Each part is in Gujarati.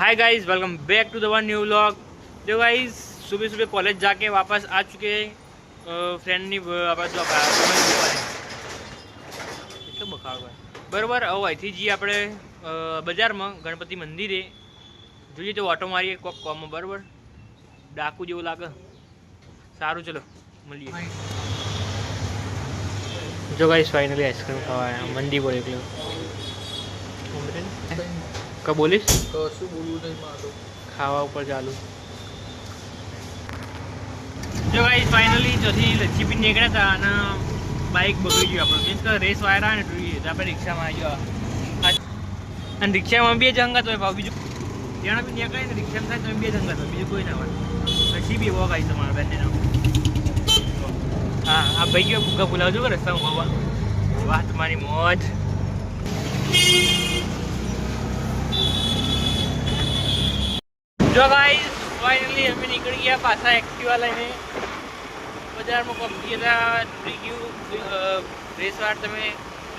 Hi guys, welcome back to the one new vlog. जो गाइस सुबह सुबह कॉलेज जाके वापस आ चुके फ्रेंडनी वापस जो એટલો બખાડો બરાબર। હવે અહીંથી જઈએ આપણે બજારમાં ગણપતિ મંદિરે, જોઈએ તો ઓટો મારીએ કોક કોમ બરાબર। ડાકુ જેવું લાગે, સારું ચલો મળીએ। જો ગાઈસ ફાઇનલી આઈસ્ક્રીમ ખાવા મંદી પર એકલો કब बोलीस कशु बोलू नहीं मारो खावा ऊपर चालू। जो गाइस फाइनली ચોથી લચ્છી પીને નીકળ્યા હતા અને બાઇક બગડી ગયું આપણું, મીન્સ કે રેસ વાયરા ને જોઈએ તો આપણે રિક્ષામાં આવી ગયો અને રિક્ષામાં બે જંગત હોય ભાવ, બીજું ત્યાં બી નીકળે ને રિક્ષામાં થાય તમે બે જંગત હોય, બીજું કોઈ ના હોય। નસીબ એવો ગાઈસ તમારા બંનેનો। હા આ ભાઈ ગયો ભૂકા બોલાવજો કે રસ્તામાં બાબા, વાહ તમારી મોજ। जो गाइस फाइनली हमें निकल गया पासा एक्टिवा लઈને બજારમાં પહોંચી ગયા। રેસ વાર તમે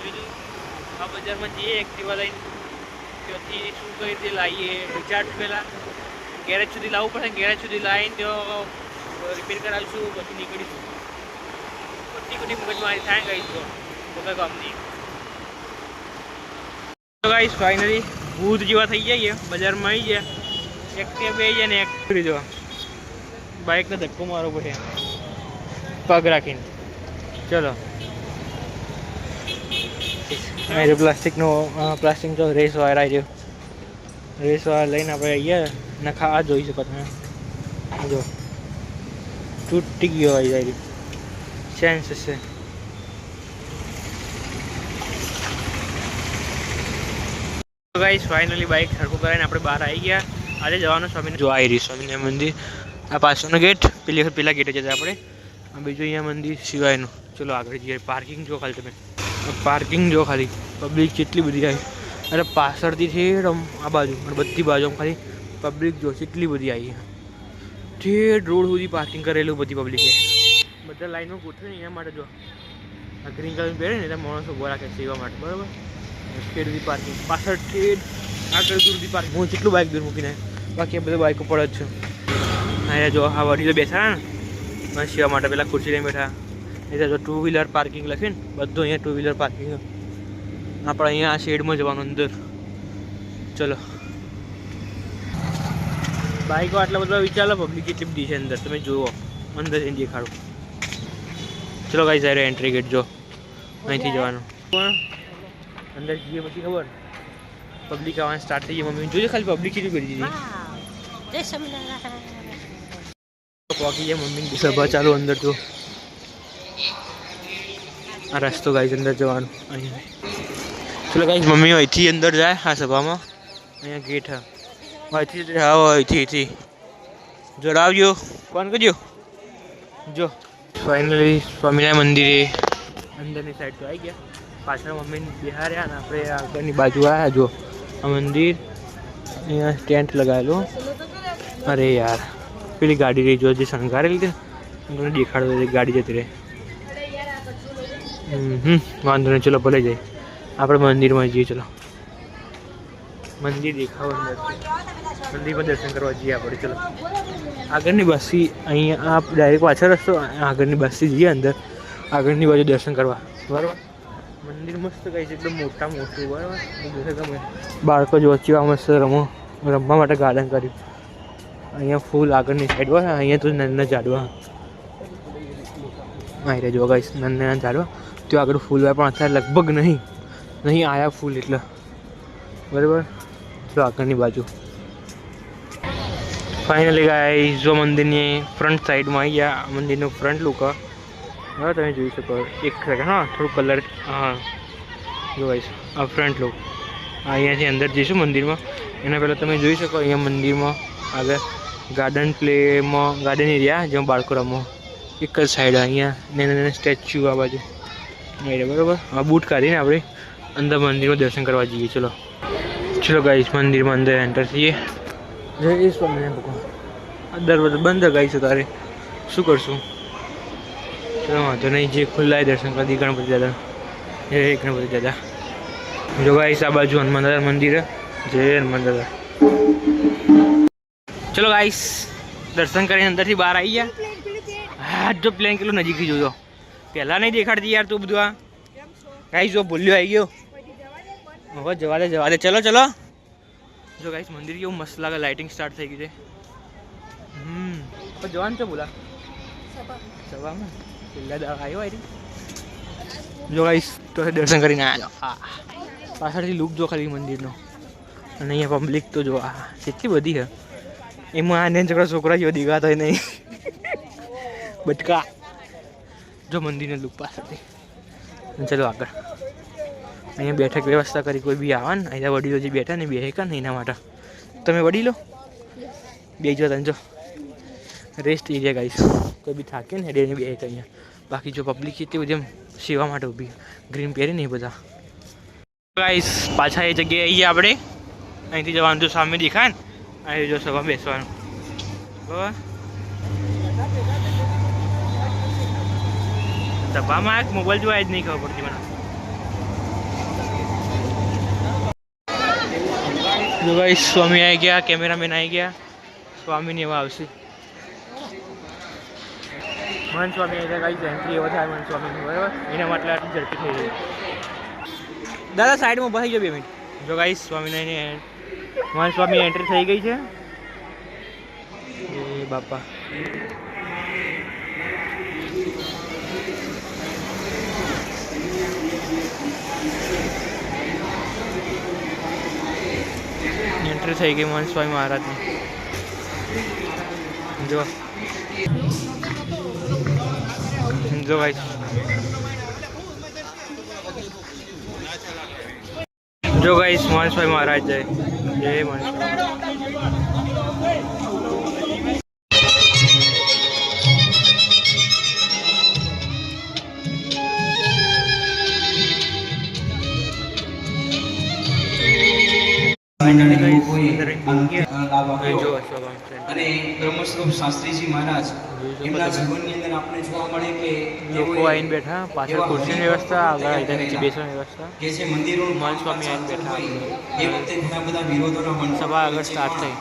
લીધું આ બજારમાં જઈએ એક્ટિવા લઈને, ત્યાંથી શું કઈ રીતે લાવીએ રિચાર્જ પહેલાં ગેરેજ સુધી લાવવું પડે, ગેરેજ સુધી લાવીને ત્યાં રિપેર કરાવીશું, પછી નીકળીશું। ખોટી ખોટી મગજમારી થાય ગઈ તો વગર કામની। તો ગાઈસ ફાઇનલી ભૂત જેવા થઈ જઈએ, બજારમાં આવી ગયા, एक्टिवा पे जाने एक्टिवा जो बाइक ने धक्को मारो पड़े पग राखी। चलो मेरे प्लास्टिक नो प्लास्टिक जो रेस वायर आई जो रेस वायर लाइन आप आइए नखा आ જોઈ શકો તમે, જો તૂટી ગયો આવી જાય ચાન્સ છે। તો ગાઈસ ફાઇનલી બાઇક સરખું કરીને આપણે બહાર આવી ગયા। આજે જવાનું સ્વામી જો આવી રહી સ્વામિનારાયણ મંદિર, આ પાછળનો ગેટ પેલા ગેટે જતા આપણે, આ બીજું અહીંયા મંદિર સિવાયનું। ચલો આગળ જઈએ। પાર્કિંગ જો ખાલી તમે, પાર્કિંગ જો ખાલી પબ્લિક કેટલી બધી આવી, અરે પાછળથી ઠેઠ આ બાજુ અને બધી બાજુ ખાલી પબ્લિક જો કેટલી બધી આવી, ઠેઠ રોડ સુધી પાર્કિંગ કરેલું બધી પબ્લિકે, બધા લાઈનમાં ગોઠવે ને એના માટે। જો આ ગ્રીન કલર પહેરે ને એટલે માણસો ઉભા રાખે સેવા માટે બરાબર। ઠેઠ સુધી પાર્કિંગ, પાછળ ઠેઠ આગળ દૂર સુધી પાર્કિંગ, હું કેટલું બાઇક દૂર મૂકીને, બાકી આ બધું બાઇકો પડે જ છે। અહીંયા જો આ વડીલો બેઠા ને સેવા માટે, પેલા ખુરશી લઈને બેઠા, એટલે જો ટુ વ્હીલર પાર્કિંગ લખીને બધું અહીંયા ટુ વ્હીલર પાર્કિંગ। આપણે અહીંયા આ શેડમાં જવાનું અંદર। ચલો બાઇકો આટલા બધા વિચારો, પબ્લિક કેટલી બધી છે અંદર તમે જુઓ, અંદર જઈને દેખાડો। ચલો ગાઈસ આ એન્ટ્રી ગેટ જો અહીંથી જવાનું, પણ અંદર જઈએ પછી ખબર પબ્લિક આવવાનું સ્ટાર્ટ થઈ ગઈ। મમ્મી જોઈએ ખાલી પબ્લિક કેટલી કરી દીધી, પહોંચી જાય મમ્મી સભા ચાલુ અંદર। જો આ રસ્તો ગાઈસ અંદર જવાનું અહીંયા। ચલો ગાઈસ મમ્મી અહીંથી અંદર જાય આ સભામાં, અહીંયા ગેટ હા અહીંથી આવો, અહીંથી જોડાવજો કોણ કરજો। જો ફાઇનલી સ્વામિનારાયણ મંદિરે અંદરની સાઈડ તો આવી ગયા, પાછળ મમ્મીને બિહાર્યા ને આપણે આગળની બાજુ આવ્યા। જો આ મંદિર, અહીંયા ટેન્ટ લગાવેલું। અરે યાર પેલી ગાડી રહી જો જે શણગારેલી હતી તમને દેખાડો, ગાડી જતી રહે। વાંધો નહીં, ચલો ભલે જાય આપણે મંદિરમાં જઈએ। ચલો મંદિર દેખાવ અંદર, મંદિરમાં દર્શન કરવા જઈએ આપણે। ચલો આગળની બસથી અહીંયા આ ડાયરેક્ટ પાછળ રસ્તો, આગળની બસથી જઈએ અંદર, આગળની બાજુ દર્શન કરવા બરાબર। મંદિર મસ્ત કઈ છે એકદમ મોટું બરાબર, ગમે બાળકો જો વચ્ચે મસ્ત રમવા માટે ગાર્ડન કર્યું। અહીંયા ફૂલ આગળની સાઈડ હોય, અહીંયા તો નાના ઝાડવા અહીં રહે જો ગાઈસ, નાના ઝાડવા તો આગળ ફૂલ હોય, પણ અત્યારે લગભગ નહીં આવ્યા ફૂલ એટલે બરાબર। તો આગળની બાજુ ફાઇનલી ગાઈસ જો મંદિરની ફ્રન્ટ સાઈડમાં આવી ગયા, મંદિરનું ફ્રન્ટ લુક બરાબર તમે જોઈ શકો। એક સેકન્ડ હા થોડું કલર, હા જો ગાઈસ આ ફ્રન્ટ લુક। અહીંયાથી અંદર જઈશું મંદિરમાં, એના પહેલાં તમે જોઈ શકો અહીંયા મંદિરમાં આગળ ગાર્ડન એરિયા જેમાં બાળકો રમો, એક જ સાઈડ અહીંયા નાના સ્ટેચ્યુ આ બાજુ બરાબર। આ બૂટ કાઢીને આપણે અંદર મંદિરમાં દર્શન કરવા જઈએ। ચલો ગાઈસ મંદિરમાં અંદર એન્ટર થઈએ। જય સ્વામિનારાયણ ભગવાન। દરવાજો બંધ ગાઈશ તારે શું કરશું, ચલો વાંધો નહીં, જે ખુલ્લા દર્શન કરી ગણપતિ દાદા, જય ગણપતિ દાદા। જો ગાઈસ આ બાજુ હનુમાન દાદા મંદિર, જય હનુમાન દાદા। ચલો ગાઈસ દર્શન કરીને અંદરથી બહાર આવી ગયા. હા જો પ્લેન કેટલું નજીકથી જોયો. પહેલાં નહીં દેખાડતી યાર તું બધું આ. ગાઈસ જો ભૂલ્યો આવી ગયો. હવે જવા દે ચલો ચલો. જો ગાઈસ મંદિર કેવું મસ્ત લાગે. લાઇટિંગ સ્ટાર્ટ થઈ ગઈ છે. પણ જવાનું છે બોલા સભામાં પેલા દવા આવ્યો આવી. જો ગાઈસ તો દર્શન કરીને આવ્યા. હા પાછળથી લુક જો ખાલી મંદિરનો. અને અહીંયા પબ્લિક તો જો આ કેટલી બધી છે. એમાં આને છોકરા જેવો દીવાતો હોય નહીં. બટકા જો મંદિરને લુક પાછળથી. ચલો આગળ. અહીંયા બેઠક વ્યવસ્થા કરી. કોઈ બી આવે ને અહીંયા વડીલો જે બેઠા ને બે ને એના માટે તમે વડીલો બે જો તને જો રેસ્ટ એરિયા ગાઈશ. કોઈ બી થાકે ને એને બે અહીંયા. બાકી જો પબ્લિક એટલી બધી એમ સેવા માટે ઊભી ગ્રીન પહેરી ને એ બધા. ગાઈસ પાછા એ જગ્યાએ આવીએ આપણે. અહીંથી જવાનું જો સામે દેખાય ને અહીં જો સભા બેસવાનું બરાબર. સભામાં મોબાઈલ જોવા જ નહીં ખબર પડતી મને. જો ગાઈસ સ્વામી આવી ગયા. કેમેરામેન આવી ગયા. સ્વામીને એવા આવશે. મન સ્વામી આવી ગયા ગાઈસ. એન્ટ્રી એવો થાય મન સ્વામીની બરાબર. એના માટે આટલી ઝડપી થઈ ગઈ. દાદા સાઈડમાં બસી ગયો 2 મિનિટ. જો ગાઈસ સ્વામિનારાયણ મન સ્વામી એન્ટ્રી થઈ ગઈ છે. એ બાપા એન્ટ્રી થઈ ગઈ મન સ્વામી મહારાજની. જો જો ગાઈસ જો ગાઈસ મન સ્વામી મહારાજ જય જય મન અને બ્રહ્મસ્વરૂપ શાસ્ત્રીજી મહારાજ એમના જીવનની અંદર આપણે જોવા મળે કે લોકો આવીને બેઠા. પાછળ ખુરશીની વ્યવસ્થા, આગળ નીચે બેસવાની વ્યવસ્થા. કે જે મંદિરોનું મન સ્વામી આવીને બેઠા. એ વખતે ઘણા બધા વિરોધોના સભા આગળ સ્ટાર્ટ થઈ.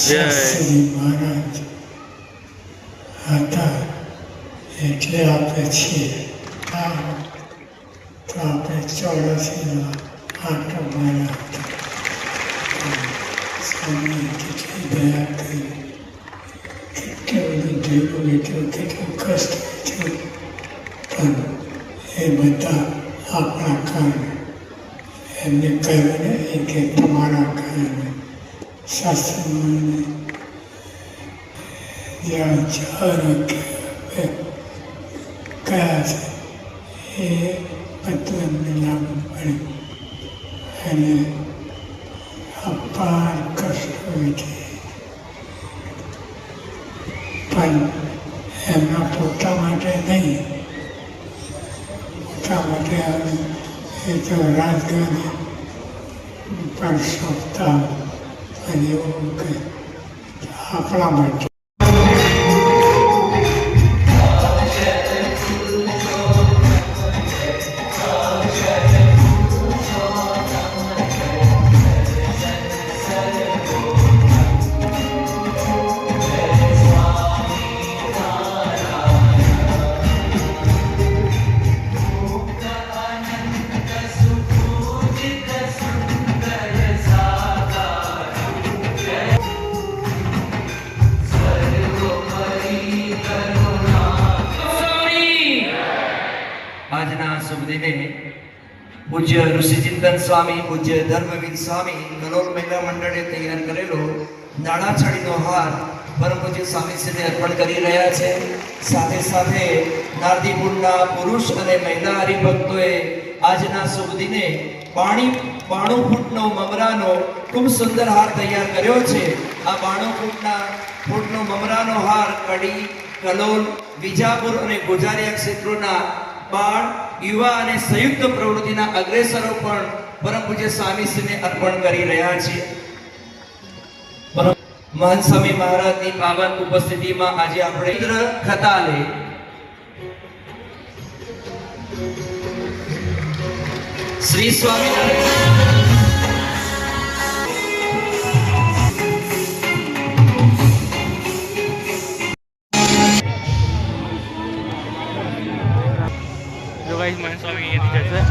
શાસ્ત્રી મહારાજ હતા એટલે આપણે છીએ. તો આપણે ચોરસીમાં આટો માર્યા હતા. સ્વામી કેટલી દયા કરી, કેટલું બધું ભેગું લીધું, કેટલું કષ્ટ થયું, પણ એ બધા આપણા કારણે. એમને કહ્યું ને કે તમારા કારણે શાસ્ત્રીઓને જ્યાં ચાર કયા છે એ બધું એમને લાગુ પડ્યું અને અપાર કષ્ટ વિધે પણ એમના પોતા માટે નહીં, પોતા માટે એ તો રાજગાદી પર સોંપતા અને એવું કે આપણા માટે. આજના શુભ દિને પૂજ્ય ઋષિચિંતન સ્વામી, પૂજ્ય ધર્મવીર સ્વામી કલોલ મહિલા મંડળે તૈયાર કરેલો દાડાછડીનો હાર પરમ પૂજ્ય સ્વામીશ્રીને અર્પણ કરી રહ્યા છે. સાથે સાથે નારદીપુરના પુરુષ અને મહિલા હરિભક્તોએ આજના શુભ દિને 92 ફૂટનો મમરાનો ખૂબ સુંદર હાર તૈયાર કર્યો છે. આ 92 ફૂટનો મમરાનો હાર કડી, કલોલ, વિજાપુર અને ગોજારિયા ક્ષેત્રોના બાળ, યુવા અને સંયુક્ત પ્રવૃત્તિના અગ્રેસરો પણ પરમ પૂજ્ય સ્વામીશ્રીને અર્પણ કરી રહ્યા છે. મહંત સ્વામી મહારાજની પાવન ઉપસ્થિતિમાં આજે આપણે ઇન્દ્ર ખતાલે શ્રી સ્વામિનારાયણ જો ગાઈસ મહંત સ્વામી અહીંયાથી જશે.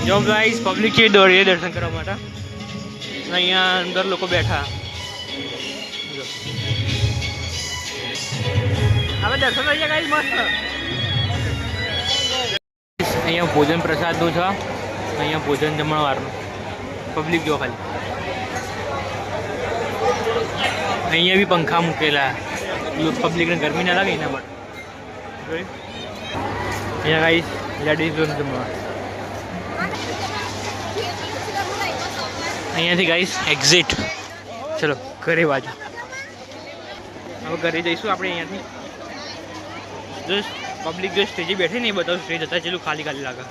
જો ગાઈસ પબ્લિક છે દોડીએ દર્શન કરવા માટે. અહીંયા અંદર લોકો બેઠા. જો હવે દર્શન થઈ ગયા ગાઈસ મસ્ત. અહીંયા ભોજન પ્રસાદનું છે. અહીંયા ભોજન જમણવારનું પબ્લિક જો ખાલી. અહીંયા બી પંખા મૂકેલા, પબ્લિકને ગરમી ના લાગે એના માટે. અહીંયા ગાઈસ લેડીઝ ઝોન જમવા. અહીંયાથી ગાઈસ એક્ઝિટ. ચલો ઘરે બાજુ હવે ઘરે જઈશું આપણે. અહીંયાથી જો પબ્લિક જો સ્ટેજે બેઠી ને એ બધા સ્ટેજ હતા ચેલું ખાલી ખાલી લાગે.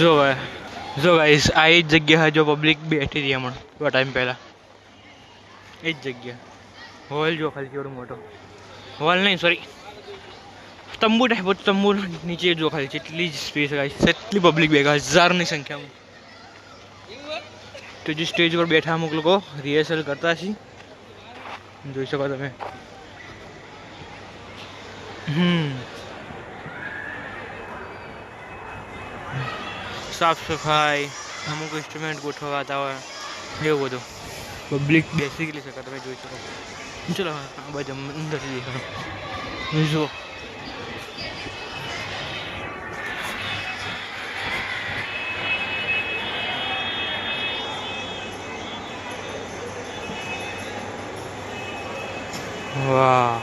જો ગાઈસ આ એ જ જગ્યા જો પબ્લિક બેઠી હતી હમણાં થોડા ટાઈમ પહેલાં. એ જ જગ્યા હોલ જો ખાલી કેવડો મોટો હોલ નહીં, સોરી તંબુ ટાઈપ. તંબુ નીચે જો ખાલી જેટલી જ સ્પેસ ગાઈસ, એટલી પબ્લિક ભેગા 1000ની સંખ્યામાં. તો જે સ્ટેજ પર બેઠા અમુક લોકો રિહર્સલ કરતા છે, જોઈ શકો તમે. સાફ સફાઈ, અમુક ઇન્સ્ટ્રુમેન્ટ ગોઠવાતા હોય એવું બધું. પબ્લિક બેસી ગયેલી શકે તમે જોઈ શકો. ચલો આ બાજુ અંદર જુઓ. વાહ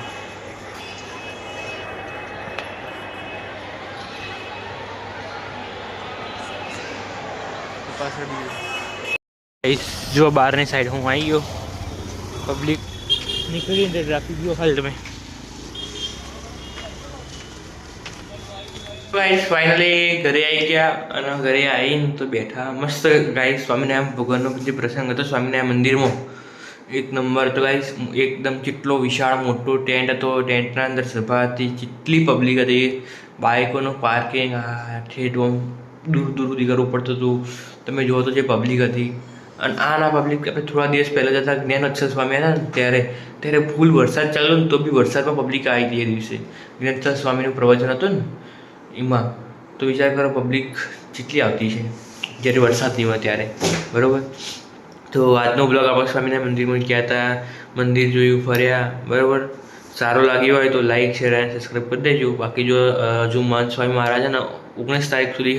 પાછળ બીજું જો બહારની સાઈડ હું આવી ગયો, પબ્લિક નીકળી ને ટ્રાફિક ગયો હાલ તમે. ગાઈસ ફાઇનલી ઘરે આવી ગયા અને ઘરે આવીને તો બેઠા મસ્ત. ગાઈસ સ્વામિનારાયણ ભગવાનનો જે પ્રસંગ હતો સ્વામિનારાયણ મંદિરમાં એક નંબર. તો ગાઈસ એકદમ કેટલો વિશાળ મોટો ટેન્ટ હતો, ટેન્ટના અંદર સભા હતી, કેટલી પબ્લિક હતી, બાઇકોનું પાર્કિંગ ઠેઠ દૂર દૂર સુધી કરવું પડતું હતું. તમે જુઓ તો જે પબ્લિક હતી. અને આના પબ્લિક આપણે થોડા દિવસ પહેલાં જતા જ્ઞાનોત્સવ સ્વામી હતા ને ત્યારે ફૂલ વરસાદ ચાલ્યો ને તો બી વરસાદમાં પબ્લિક આવી હતી એ દિવસે. જ્ઞાનોત્સવ સ્વામીનું પ્રવચન હતું ને એમાં તો વિચાર કરો પબ્લિક જેટલી આવતી છે જ્યારે વરસાદ નહીં હોય ત્યારે, બરાબર. તો આજનો બ્લોગ આપણે સ્વામિનારાયણ મંદિરમાં ગયા હતા, મંદિર જોયું, ફર્યા, બરાબર. સારો લાગ્યો હોય તો લાઈક શેર અને સબસ્ક્રાઈબ કરી દેજો. બાકી જો હજુ મહંત સ્વામી મહારાજના 19 તારીખ સુધી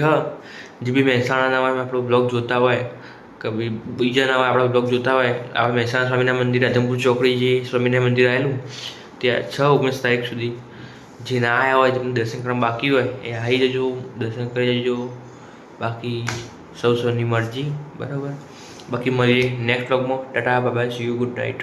જે બી મહેસાણાના હોય આપણો બ્લોગ જોતા હોય કે બીજા ના હોય આપણા બ્લોગ જોતા હોય, આપણે મહેસાણા સ્વામિનારાયણ મંદિર રાધનપુર ચોકડી જે સ્વામિનારાયણ મંદિર આવેલું ત્યાં 6-19 તારીખ સુધી જે ના આવ્યા હોય જેમને દર્શન કરવા બાકી હોય એ આવી જજો, દર્શન કરી જજો. બાકી સૌની મરજી, બરાબર. બાકી મળીએ નેક્સ્ટ બ્લોગમાં. Tata bye bye, C you, good night.